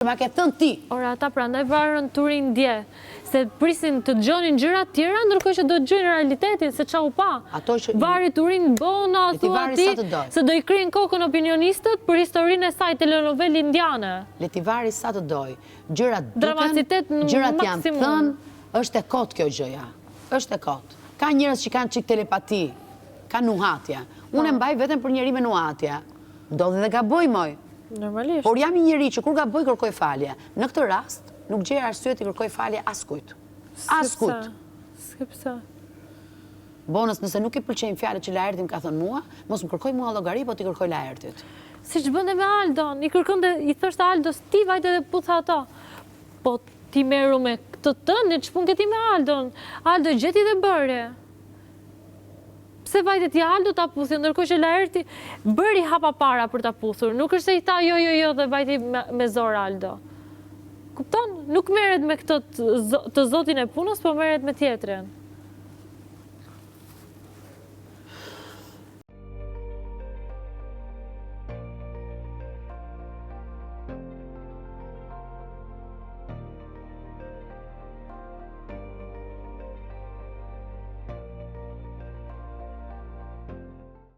Ma ke thënë ti. Ora, ata prandaj varën turin dje, se prisin të dëgjonin gjëra të tjera, ndërkohë që do të dëgjojnë realitetin, se çau pa. Vari turin bona, thua ti, se do I kryejnë kokën opinionistët për historinë e saj telenovel indiane. Le ti vari sa të doj. Gjërat duken, Dramatitet gjërat janë maksimum. thënë, është e kot kjo gjëja. Është e kot. Ka njerëz që kanë çik telepati, ka nuhatja. Unë e mbaj vetëm për njeri me nuhatja. Ndodhi dhe gaboj moj. Normalisht. Por jam një njeri që kur gaboj kërkoj falje. Në këtë rast, nuk gjej arsye të kërkoj falje askujt. Askujt. Skepsa. Bonus, nëse nuk I pëlqejnë fjalët që Laerti më ka thënë mua, mos më kërkoj mua llogari, po ti kërkoj Laertit. Siç bënte me Aldon, I kërkonte, I thoshte Aldos, ti vajte dhe putha ata. Po ti merru me këtë tënë, ç'pun ke ti me Aldon? Aldo gjeti dhe bëre. Pse vajte ti Aldo ta puthi, ndërkohë që Laerti bëri hapa para për ta puthur. Nuk është se I tha jo dhe vajti me zor Aldo. Kupton? Nuk merret me këtë të zotin e punës, po merret me tjetrën.